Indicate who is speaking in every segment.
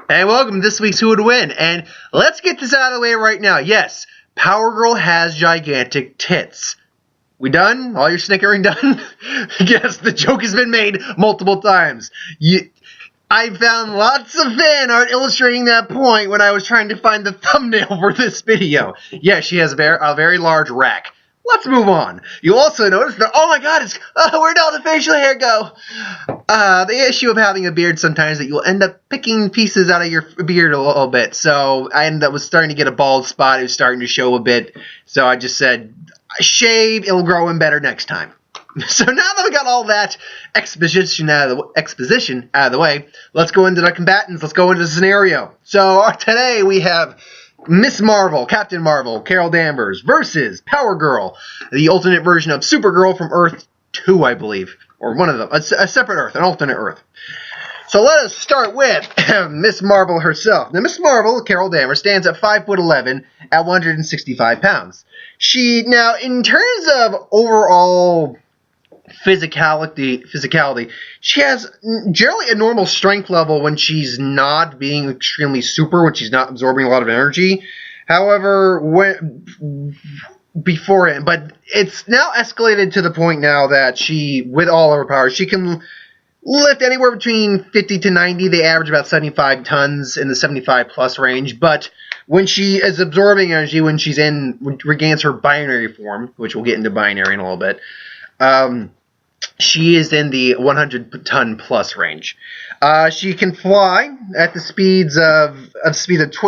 Speaker 1: And welcome to this week's Who Would Win. And let's get this out of the way right now. Yes, Power Girl has gigantic tits. We done? All your snickering done? Yes, the joke has been made multiple times. I found lots of fan art illustrating that point when I was trying to find the thumbnail for this video. Yes, she has a very large rack. Let's move on. You also notice that, oh my god, where'd all the facial hair go? The issue of having a beard sometimes that you'll end up picking pieces out of your beard a little bit. So I ended up starting to get a bald spot. It was starting to show a bit. So I just said, shave, it'll grow in better next time. So now that we got all that exposition out of the way, let's go into the combatants. Let's go into the scenario. So today we have Miss Marvel, Captain Marvel, Carol Danvers versus Power Girl, the alternate version of Supergirl from Earth 2, I believe. Or one of them. A separate Earth, an alternate Earth. So let us start with Miss Marvel herself. Now, Miss Marvel, Carol Danvers, stands at 5'11" at 165 pounds. Now, in terms of overall physicality, she has generally a normal strength level when she's not being extremely super, when she's not absorbing a lot of energy. However, but it's now escalated to the point now that she, with all of her powers, she can lift anywhere between 50 to 90. They average about 75 tons in the 75 plus range. But when she is absorbing energy, when regains her binary form, which we'll get into binary in a little bit, she is in the 100 ton plus range. She can fly at the speeds of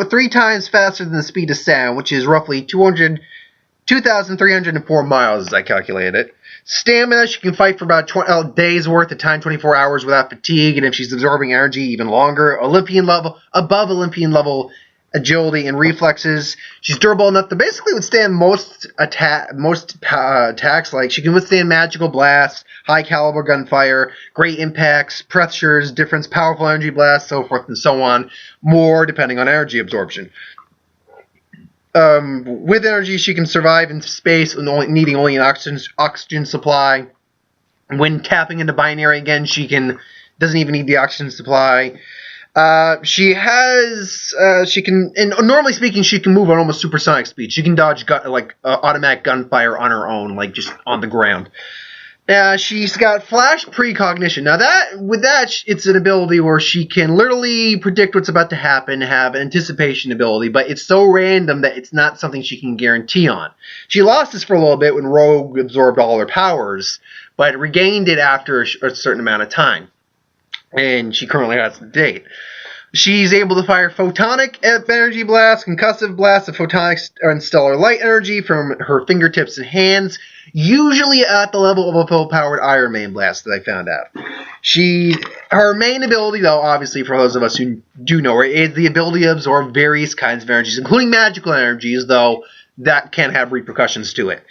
Speaker 1: 3 times faster than the speed of sound, which is roughly 2,304 miles, as I calculated it. Stamina, she can fight for about 20 days worth of time, 24 hours without fatigue, and if she's absorbing energy, even longer. Above Olympian level agility and reflexes. She's durable enough to basically withstand most attacks. Like, she can withstand magical blasts, high caliber gunfire, great impacts, pressures, difference, powerful energy blasts, so forth and so on. More depending on energy absorption. With energy, she can survive in space, needing only an oxygen supply. When tapping into binary again, doesn't even need the oxygen supply. Normally speaking, she can move at almost supersonic speed. She can dodge automatic gunfire on her own, like just on the ground. She's got flash precognition. Now it's an ability where she can literally predict what's about to happen, have an anticipation ability, but it's so random that it's not something she can guarantee on. She lost this for a little bit when Rogue absorbed all her powers, but regained it after a certain amount of time. And she currently has to date. She's able to fire photonic energy blasts, concussive blasts of photonic and stellar light energy from her fingertips and hands, usually at the level of a full-powered Iron Man blast that I found out. Her main ability, though, obviously for those of us who do know her, is the ability to absorb various kinds of energies, including magical energies, though that can have repercussions to it.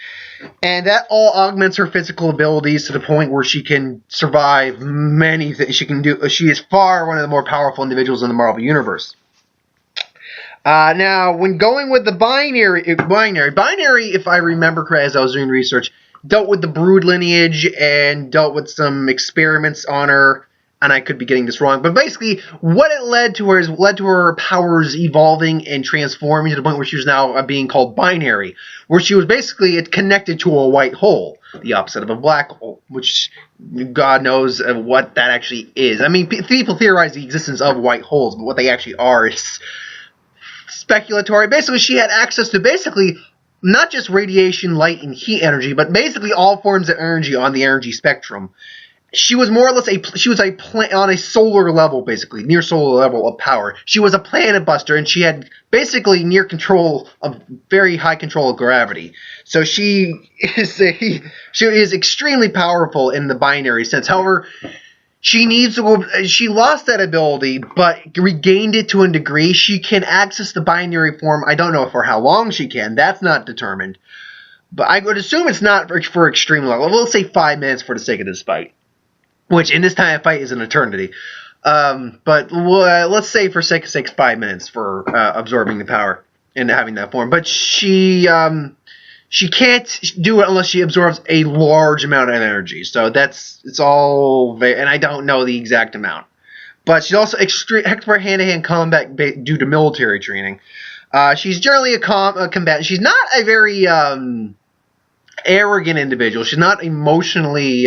Speaker 1: And that all augments her physical abilities to the point where she can survive many things. She is far one of the more powerful individuals in the Marvel Universe. Now, when going with the binary, if I remember correctly, as I was doing research, dealt with the Brood lineage and dealt with some experiments on her. And I could be getting this wrong, but basically what it led to her powers evolving and transforming to the point where she was now being called binary, where she was basically connected to a white hole, the opposite of a black hole, which God knows what that actually is. I mean, people theorize the existence of white holes, but what they actually are is speculatory. Basically, she had access to not just radiation, light, and heat energy, but basically all forms of energy on the energy spectrum. She was more or less on a solar level, basically, near solar level of power. She was a planet buster, and she had basically very high control of gravity. So she is extremely powerful in the binary sense. However, she lost that ability, but regained it to a degree. She can access the binary form. I don't know for how long she can. That's not determined. But I would assume it's not for extreme level. We'll say 5 minutes for the sake of this fight, which in this time of fight is an eternity. But let's say for sake of 5 minutes for absorbing the power and having that form. But she can't do it unless she absorbs a large amount of energy. So it's all, and I don't know the exact amount. but she's also expert hand-to-hand combat due to military training. She's generally a combatant. She's not a very arrogant individual. She's not emotionally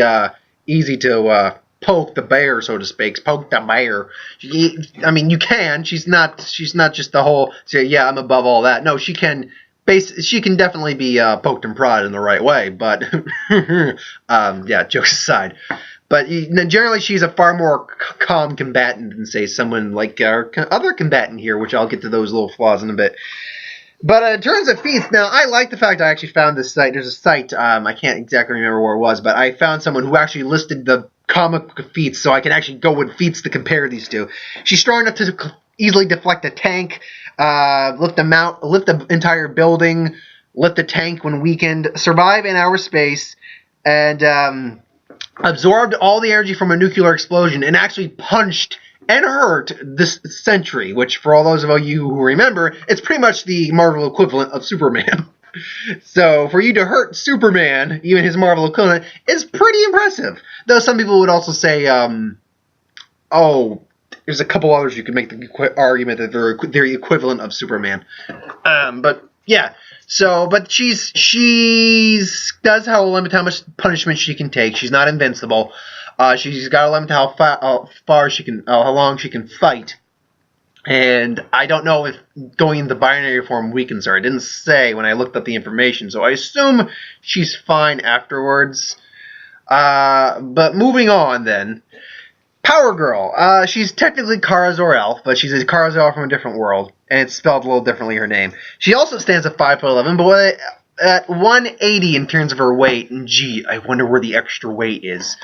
Speaker 1: easy to poke the bear, so to speak. Poke the bear. I mean, you can. She's not just the whole say, yeah, I'm above all that. No, she can. She can definitely be poked and prodded in the right way. But yeah, jokes aside. But generally, she's a far more calm combatant than, say, someone like our other combatant here, which I'll get to those little flaws in a bit. But in terms of feats, now, I like the fact I actually found this site. There's a site, I can't exactly remember where it was, but I found someone who actually listed the comic feats, so I can actually go with feats to compare these two. She's strong enough to easily deflect a tank, lift the entire building, lift a tank when weakened, survive in outer space, and absorbed all the energy from a nuclear explosion, and actually punched and hurt this Sentry, which, for all those of you who remember, it's pretty much the Marvel equivalent of Superman. So, for you to hurt Superman, even his Marvel equivalent, is pretty impressive. Though some people would also say, oh, there's a couple others you could make the argument that they're the equivalent of Superman. But, yeah. So, but she's does have a limit to how much punishment she can take. She's not invincible. She's got a limit to how long she can fight. And I don't know if going into binary form weakens her. I didn't say when I looked up the information, so I assume she's fine afterwards. But moving on then. Power Girl. She's technically Kara Zor-El, but she's a Kara Zor-El from a different world, and it's spelled a little differently, her name. She also stands at 5'11", but at 180 in terms of her weight, and gee, I wonder where the extra weight is.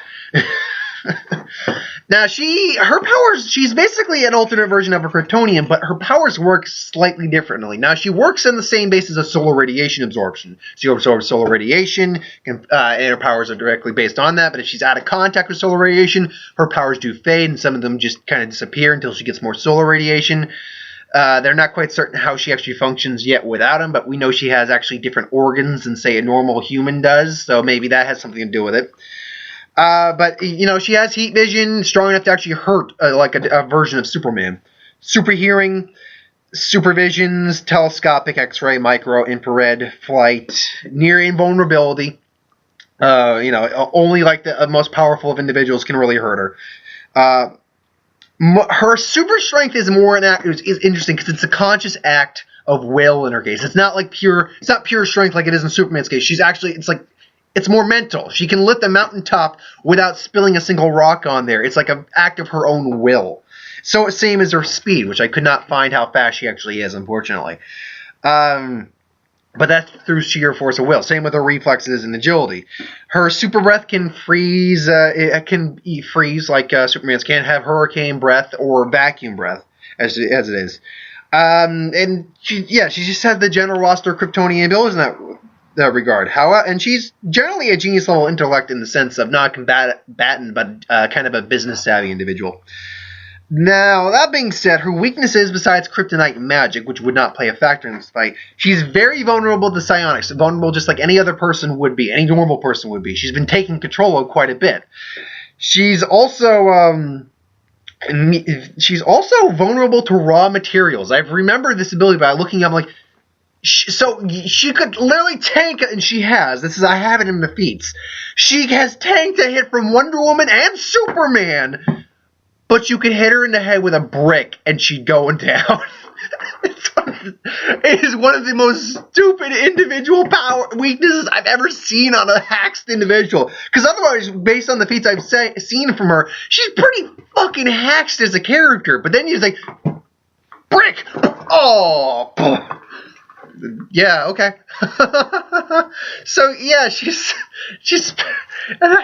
Speaker 1: Now, her powers, she's basically an alternate version of a Kryptonian, but her powers work slightly differently. Now, she works on the same basis as solar radiation absorption. She absorbs solar radiation, and her powers are directly based on that, but if she's out of contact with solar radiation, her powers do fade, and some of them just kind of disappear until she gets more solar radiation. They're not quite certain how she actually functions yet without them, but we know she has actually different organs than, say, a normal human does, so maybe that has something to do with it. But, she has heat vision, strong enough to actually hurt, like a version of Superman. Super hearing, super visions, telescopic, X-ray, micro, infrared, flight, near invulnerability. Only like the most powerful of individuals can really hurt her. Her super strength is is interesting because it's a conscious act of will in her case. It's not pure strength like it is in Superman's case. It's more mental. She can lift a mountaintop without spilling a single rock on there. It's like an act of her own will. So same as her speed, which I could not find how fast she actually is, unfortunately. But that's through sheer force of will. Same with her reflexes and agility. Her super breath can freeze. It can freeze like Superman's can. Have hurricane breath or vacuum breath, as it is. And she just had the general roster of Kryptonian abilities in that regard. And she's generally a genius level intellect in the sense of not combatant, but kind of a business savvy individual. Now, that being said, her weaknesses besides kryptonite magic, which would not play a factor in this fight, she's very vulnerable to psionics, vulnerable just like any other person would be, any normal person would be. She's been taking control of quite a bit. She's also vulnerable to raw materials. I remember this ability by looking up, so she could literally tank, and she has. I have it in the feats. She has tanked a hit from Wonder Woman and Superman, but you could hit her in the head with a brick, and she'd go down. It is one of the most stupid individual power weaknesses I've ever seen on a hacked individual. Because otherwise, based on the feats I've seen from her, she's pretty fucking hacked as a character. But then you're like, brick! Oh! Yeah, okay. So yeah, she's and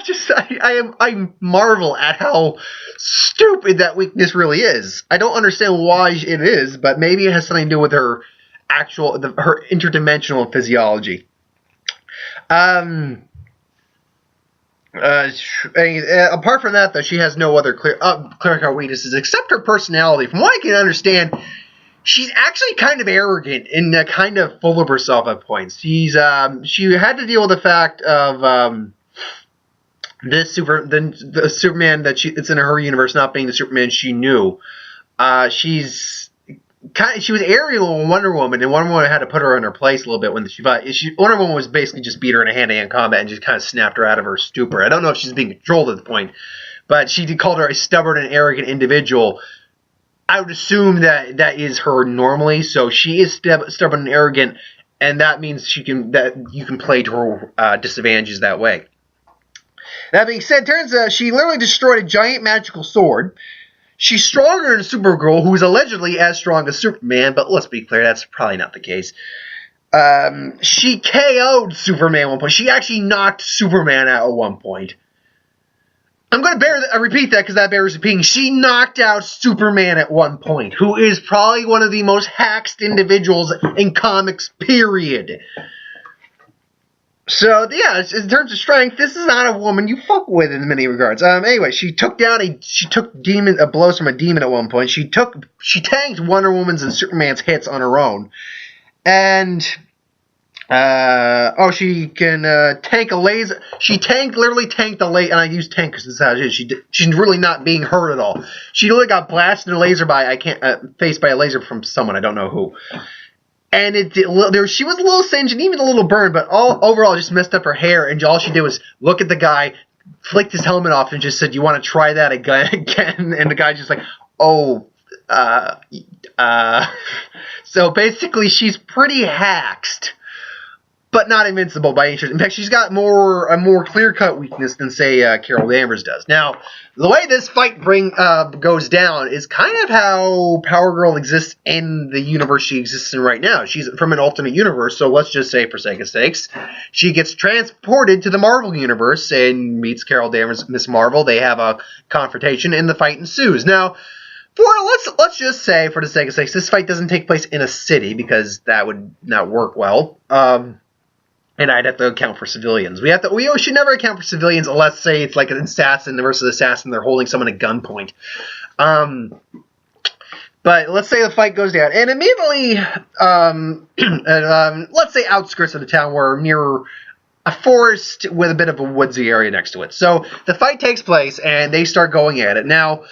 Speaker 1: I marvel at how stupid that weakness really is. I don't understand why it is, but maybe it has something to do with her her interdimensional physiology. Apart from that, though, she has no other clear-cut weaknesses except her personality. From what I can understand, she's actually kind of arrogant and kind of full of herself at points. She had to deal with the fact of the Superman it's in her universe not being the Superman she knew. She was aerial in Wonder Woman, and Wonder Woman had to put her in her place a little bit when Wonder Woman was basically just beat her in a hand-to-hand combat and just kind of snapped her out of her stupor. I don't know if she's being controlled at the point, but she called her a stubborn and arrogant individual. I would assume that is her normally, so she is stubborn and arrogant, and that means you can play to her disadvantages that way. That being said, turns out she literally destroyed a giant magical sword. She's stronger than Supergirl, who is allegedly as strong as Superman, but let's be clear, that's probably not the case. She KO'd Superman at one point. She actually knocked Superman out at one point. I'm going to repeat that because that bears repeating. She knocked out Superman at one point, who is probably one of the most hacked individuals in comics, period. So, yeah, in terms of strength, this is not a woman you fuck with in many regards. Anyway, she took blows from a demon at one point. She tanked Wonder Woman's and Superman's hits on her own. And, she can tank a laser. She literally tanked the laser, and I use tank because this is how it is. She's really not being hurt at all. She literally got blasted in a laser faced by a laser from someone, I don't know who. And she was a little singed and even a little burned, but overall just messed up her hair. And all she did was look at the guy, flicked his helmet off, and just said, "You want to try that again?" And the guy's just like, "Oh, So basically, she's pretty hacked, but not invincible by any stretch. In fact, she's got a more clear-cut weakness than, say, Carol Danvers does. Now, the way this fight goes down is kind of how Power Girl exists in the universe she exists in right now. She's from an alternate universe, so let's just say, for sake of sakes, she gets transported to the Marvel universe and meets Carol Danvers, Miss Marvel. They have a confrontation, and the fight ensues. Now, let's just say, for the sake of sakes, this fight doesn't take place in a city because that would not work well. And I'd have to account for civilians. We should never account for civilians unless, say, it's like an assassin versus assassin. They're holding someone at gunpoint. But let's say the fight goes down, and immediately, let's say outskirts of the town, where near a forest with a bit of a woodsy area next to it. So the fight takes place, and they start going at it. Now,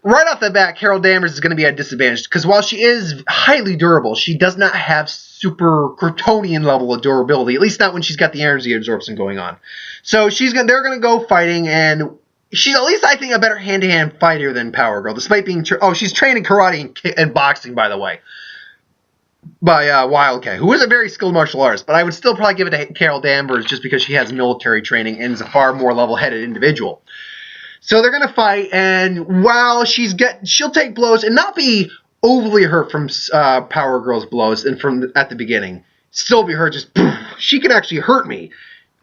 Speaker 1: right off the bat, Carol Danvers is going to be at a disadvantage because while she is highly durable, she does not have super Kryptonian level of durability. At least not when she's got the energy absorption going on. So they're going to go fighting, and she's at least, I think, a better hand-to-hand fighter than Power Girl, despite being she's trained in karate and boxing, by the way, by Wildcat, who is a very skilled martial artist. But I would still probably give it to Carol Danvers just because she has military training and is a far more level-headed individual. So they're going to fight, and while she'll take blows and not be overly hurt from Power Girl's blows and at the beginning. Still be hurt, just poof, she can actually hurt me.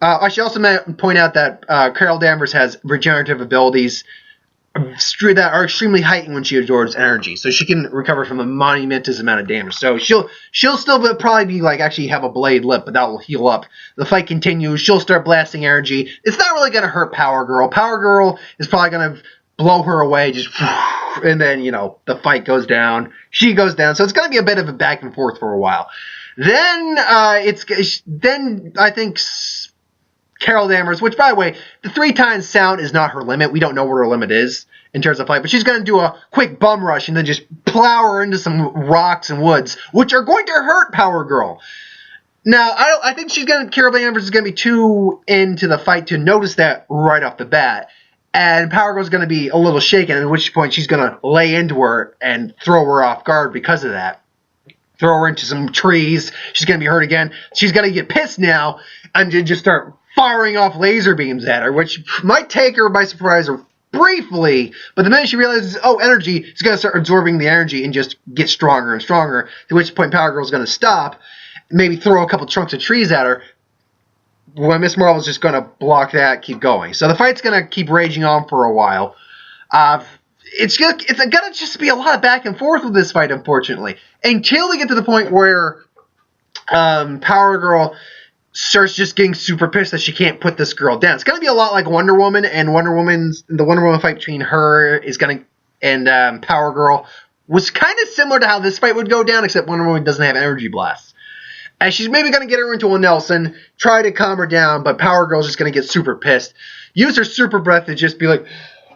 Speaker 1: I should also point out that Carol Danvers has regenerative abilities that are extremely heightened when she absorbs energy, so she can recover from a monumentous amount of damage. So she'll still probably be actually have a blade lip, but that will heal up. The fight continues. She'll start blasting energy. It's not really going to hurt Power Girl. Power Girl is probably going to blow her away, and then the fight goes down. She goes down, so it's going to be a bit of a back and forth for a while. Then I think Carol Danvers, which, by the way, the 3 times sound is not her limit. We don't know what her limit is in terms of fight, but she's going to do a quick bum rush and then just plow her into some rocks and woods, which are going to hurt Power Girl. Now, I think Carol Danvers is going to be too into the fight to notice that right off the bat, and Power Girl's going to be a little shaken, at which point she's going to lay into her and throw her off guard because of that. Throw her into some trees. She's going to be hurt again. She's going to get pissed now and just start firing off laser beams at her, which might take her by surprise briefly, but the minute she realizes, energy, she's going to start absorbing the energy and just get stronger and stronger, to which point Power Girl's going to stop, maybe throw a couple chunks of trees at her, when Miss Marvel's just going to block that, keep going. So the fight's going to keep raging on for a while. It's going to just be a lot of back and forth with this fight, unfortunately, until we get to the point where Power Girl starts just getting super pissed that she can't put this girl down. It's going to be a lot like Wonder Woman, and the Wonder Woman fight between her and Power Girl was kind of similar to how this fight would go down, except Wonder Woman doesn't have energy blasts. And she's maybe going to get her into a Nelson, try to calm her down, but Power Girl's just going to get super pissed. use her super breath to just be like,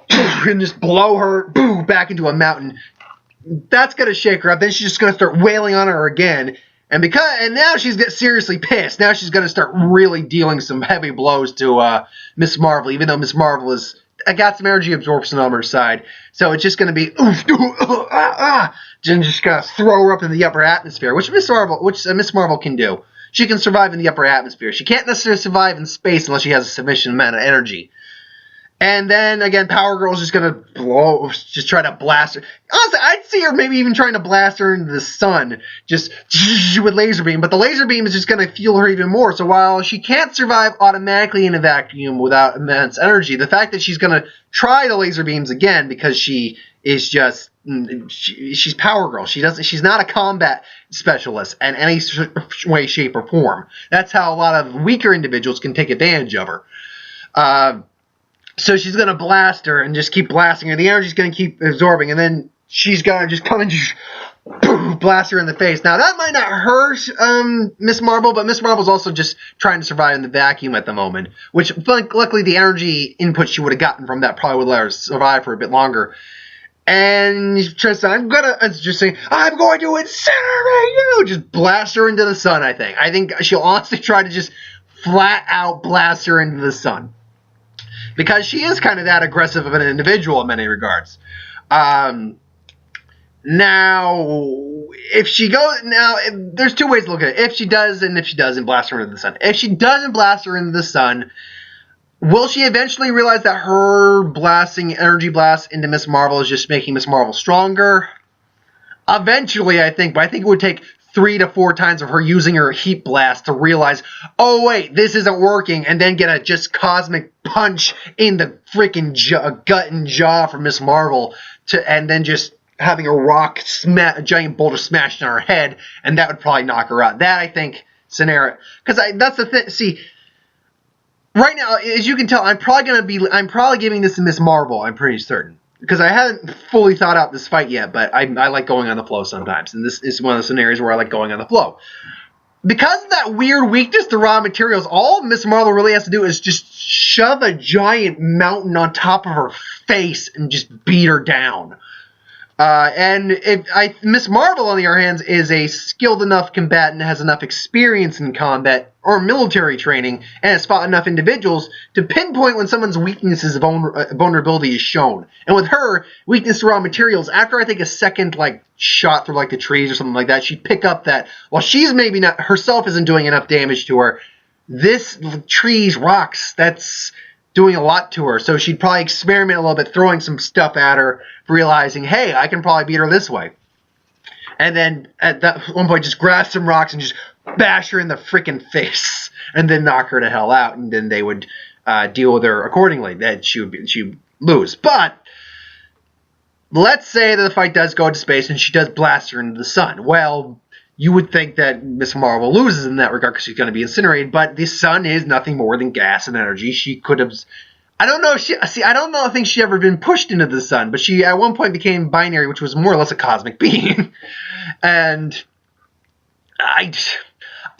Speaker 1: and just blow her back into a mountain. That's going to shake her up. Then she's just going to start wailing on her again. And now she's seriously pissed. Now she's going to start really dealing some heavy blows to Miss Marvel, even though Miss Marvel is got some energy absorption on her side. So it's just going to be and just going to throw her up in the upper atmosphere, which Miss Marvel can do. She can survive in the upper atmosphere. She can't necessarily survive in space unless she has a sufficient amount of energy. And then, again, Power Girl's just going to just try to blast her. Honestly, I'd see her maybe even trying to blast her into the sun, just with laser beam. But the laser beam is just going to fuel her even more. So while she can't survive automatically in a vacuum without immense energy, the fact that she's going to try the laser beams again because she is just... she's Power Girl. She's not a combat specialist in any way, shape, or form. That's how a lot of weaker individuals can take advantage of her. So she's going to blast her and just keep blasting her. The energy's going to keep absorbing, and then she's going to just come and just blast her in the face. Now, that might not hurt Miss Marvel, but Miss Marvel's also just trying to survive in the vacuum at the moment, which, luckily, the energy input she would have gotten from that probably would let her survive for a bit longer. And Tristan, I'm going to incinerate you! Just blast her into the sun, I think. I think she'll honestly try to just flat out blast her into the sun. Because she is kind of that aggressive of an individual in many regards. Now, there's two ways to look at it. If she does and if she doesn't blast her into the sun. If she doesn't blast her into the sun, will she eventually realize that her blasting energy blast into Miss Marvel is just making Miss Marvel stronger? Eventually, I think. But I think it would take 3 to 4 times of her using her heat blast to realize, oh wait, this isn't working, and then get a just cosmic punch in the freaking gut and jaw from Miss Marvel, and then just having a giant boulder smashed on her head, and that would probably knock her out. That, I think, scenario, because that's the thing. See, right now, as you can tell, I'm probably giving this to Miss Marvel. I'm pretty certain. Because I haven't fully thought out this fight yet, but I like going on the flow sometimes. And this is one of the scenarios where I like going on the flow. Because of that weird weakness to raw materials, all Miss Marvel really has to do is just shove a giant mountain on top of her face and just beat her down. Miss Marvel, on the other hand, is a skilled enough combatant, has enough experience in combat or military training, and has fought enough individuals to pinpoint when someone's weaknesses vulnerability is shown. And with her, weakness to raw materials, after I think a second shot through the trees or something like that, she'd pick up that while she's maybe not herself isn't doing enough damage to her, this trees, rocks, that's doing a lot to her. So she'd probably experiment a little bit, throwing some stuff at her, realizing, hey, I can probably beat her this way. And then at that one point, just grab some rocks and just bash her in the freaking face, and then knock her to hell out. And then they would deal with her accordingly. That she would lose. But let's say that the fight does go into space and she does blast her into the sun. Well, you would think that Miss Marvel loses in that regard because she's going to be incinerated, but the sun is nothing more than gas and energy. She could have... I don't know I think she ever been pushed into the sun, but she at one point became binary, which was more or less a cosmic being. And I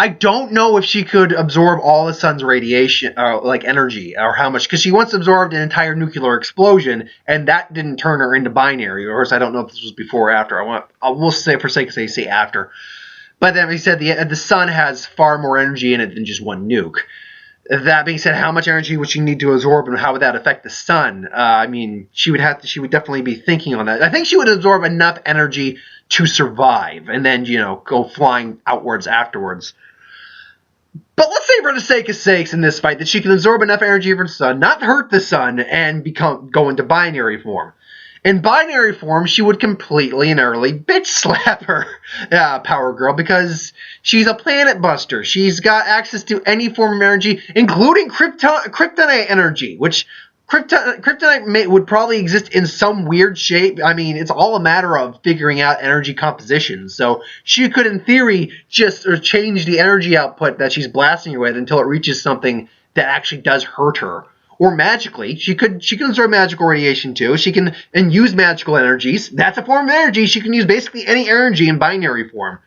Speaker 1: don't know if she could absorb all the sun's radiation, energy, or how much, because she once absorbed an entire nuclear explosion, and that didn't turn her into binary. Of course, I don't know if this was before or after. We'll say, for sake of say after. But then he said the sun has far more energy in it than just one nuke. That being said, how much energy would she need to absorb, and how would that affect the sun? She would definitely be thinking on that. I think she would absorb enough energy to survive, and then, go flying outwards afterwards. But let's say, for the sake of sakes in this fight, that she can absorb enough energy from the sun, not hurt the sun, and go into binary form. In binary form, she would completely and utterly bitch slap her Power Girl, because she's a planet buster. She's got access to any form of energy, including kryptonite energy, which kryptonite would probably exist in some weird shape. I mean, it's all a matter of figuring out energy composition. So she could, in theory, just change the energy output that she's blasting her with until it reaches something that actually does hurt her. Or magically, she can absorb magical radiation too. She can use magical energies. That's a form of energy. She can use basically any energy in binary form.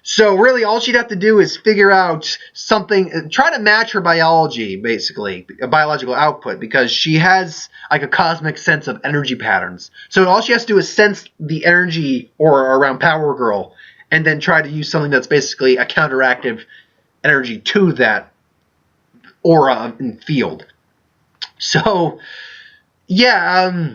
Speaker 1: So really, all she'd have to do is figure out something, try to match her biology, basically, a biological output, because she has like a cosmic sense of energy patterns. So all she has to do is sense the energy aura around Power Girl, and then try to use something that's basically a counteractive energy to that aura and field. So, yeah,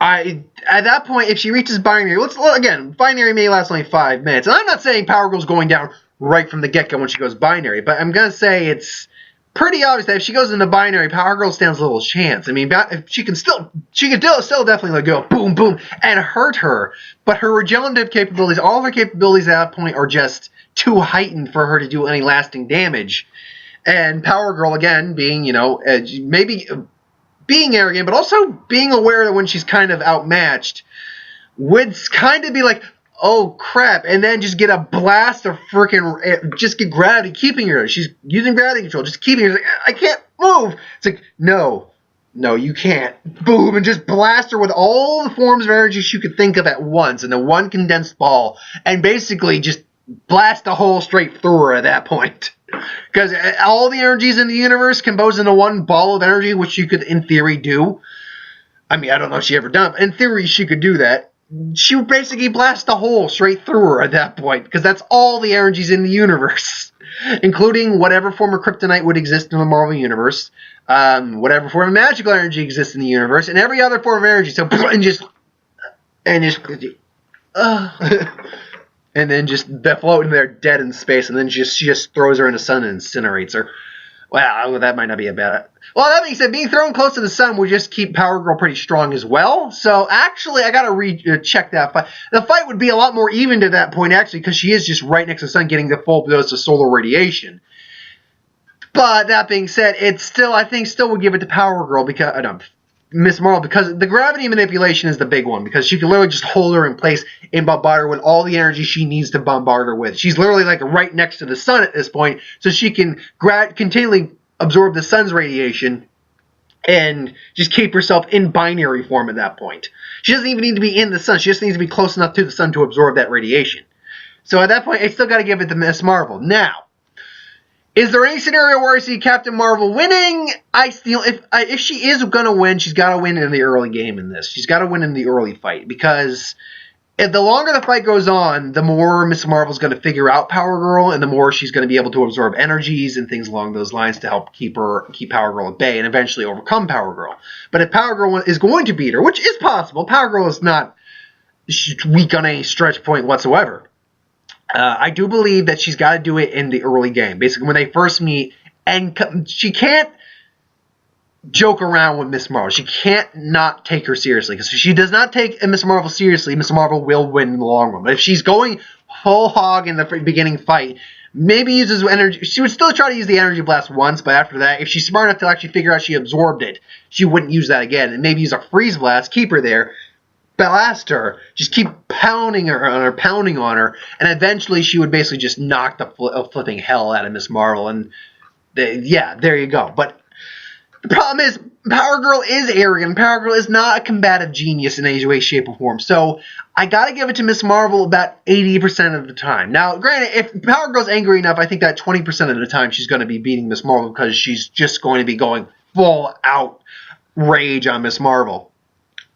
Speaker 1: at that point, if she reaches binary, again, binary may last only 5 minutes. And I'm not saying Power Girl's going down right from the get-go when she goes binary, but I'm going to say it's pretty obvious that if she goes into binary, Power Girl stands a little chance. I mean, she can still definitely go boom, boom, and hurt her. But her regenerative capabilities, all of her capabilities at that point are just too heightened for her to do any lasting damage. And Power Girl, again, being, maybe being arrogant, but also being aware that when she's kind of outmatched, would kind of be like, oh crap, and then just get a blast of just get gravity keeping her. She's using gravity control, just keeping her. Like, I can't move. It's like, no, you can't. Boom, and just blast her with all the forms of energy she could think of at once in the one condensed ball, and basically just blast a hole straight through her at that point. Because all the energies in the universe composed into one ball of energy, which you could, in theory, do. I mean, I don't know if she ever done it. In theory, she could do that. She would basically blast a hole straight through her at that point, because that's all the energies in the universe, including whatever form of kryptonite would exist in the Marvel Universe, whatever form of magical energy exists in the universe, and every other form of energy. So, and then just floating there dead in space, and then she just throws her in the sun and incinerates her. Well, that might not be a bad... Well, that being said, being thrown close to the sun would just keep Power Girl pretty strong as well. So, actually, I gotta recheck that fight. The fight would be a lot more even to that point, actually, because she is just right next to the sun getting the full dose of solar radiation. But, that being said, I think would give it to Power Girl, because... Miss Marvel, because the gravity manipulation is the big one, because she can literally just hold her in place and bombard her with all the energy she needs to bombard her with. She's literally like right next to the sun at this point, so she can continually absorb the sun's radiation and just keep herself in binary form at that point. She doesn't even need to be in the sun. She just needs to be close enough to the sun to absorb that radiation. So at that point, I still got to give it to Miss Marvel. Now, is there any scenario where I see Captain Marvel winning? If she is going to win, she's got to win in the early game in this. She's got to win in the early fight, because if the longer the fight goes on, the more Miss Marvel's going to figure out Power Girl, and the more she's going to be able to absorb energies and things along those lines to help keep Power Girl at bay and eventually overcome Power Girl. But if Power Girl is going to beat her, which is possible, Power Girl is not weak on any stretch point whatsoever. I do believe that she's got to do it in the early game. Basically, when they first meet, and she can't joke around with Miss Marvel. She can't not take her seriously, because if she does not take Miss Marvel seriously, Miss Marvel will win in the long run. But if she's going whole hog in the beginning fight, maybe uses energy. She would still try to use the energy blast once, but after that, if she's smart enough to actually figure out she absorbed it, she wouldn't use that again, and maybe use a freeze blast, keep her there, blast her, just keep pounding on her, and eventually she would basically just knock the flipping hell out of Miss Marvel, and there you go. But the problem is, Power Girl is arrogant. Power Girl is not a combative genius in any way, shape, or form. So I gotta give it to Miss Marvel about 80% of the time. Now, granted, if Power Girl's angry enough, I think that 20% of the time she's going to be beating Miss Marvel, because she's just going to be going full out rage on Miss Marvel.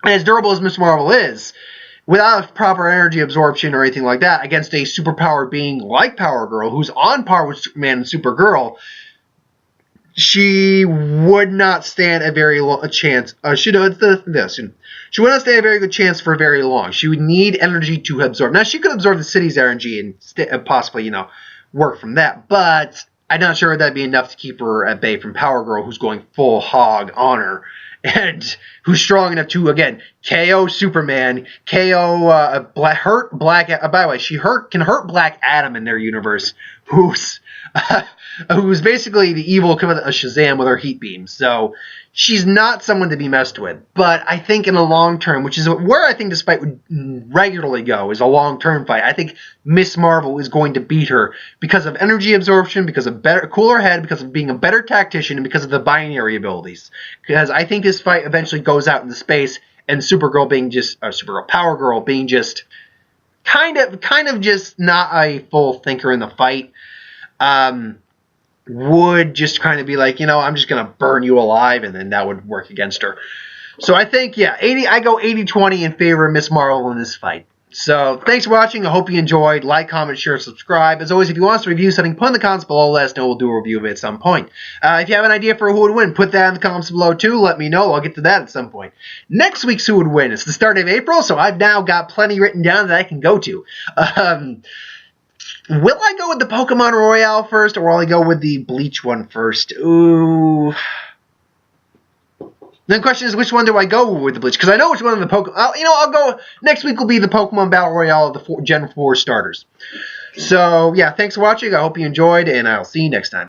Speaker 1: And as durable as Miss Marvel is, without proper energy absorption or anything like that, against a superpowered being like Power Girl, who's on par with Superman and Supergirl, she would not stand a chance. She would not stand a very good chance for very long. She would need energy to absorb. Now, she could absorb the city's energy and possibly, work from that, but I'm not sure that'd be enough to keep her at bay from Power Girl, who's going full hog on her, and who's strong enough to, again, KO Superman, KO hurt Black... by the way, can hurt Black Adam in their universe, who's basically the evil equivalent of Shazam with her heat beams. So she's not someone to be messed with. But I think in the long term, which is where I think this fight would regularly go, is a long-term fight. I think Miss Marvel is going to beat her because of energy absorption, because of cooler head, because of being a better tactician, and because of the binary abilities. Because I think this fight eventually goes out into space, and Power Girl being just kind of just not a full thinker in the fight. Would just kind of be like, I'm just going to burn you alive, and then that would work against her. So I think, I go 80-20 in favor of Miss Marvel in this fight. So thanks for watching. I hope you enjoyed. Like, comment, share, subscribe. As always, if you want us to review something, put in the comments below. Let us know. We'll do a review of it at some point. If you have an idea for who would win, put that in the comments below too. Let me know. I'll get to that at some point. Next week's who would win. It's the start of April, so I've now got plenty written down that I can go to. Will I go with the Pokemon Royale first, or will I go with the Bleach one first? Ooh. The question is, which one do I go with the Bleach? Because I know which one of the Pokemon... I'll go... Next week will be the Pokemon Battle Royale of the Gen 4 starters. So, yeah, thanks for watching. I hope you enjoyed, and I'll see you next time.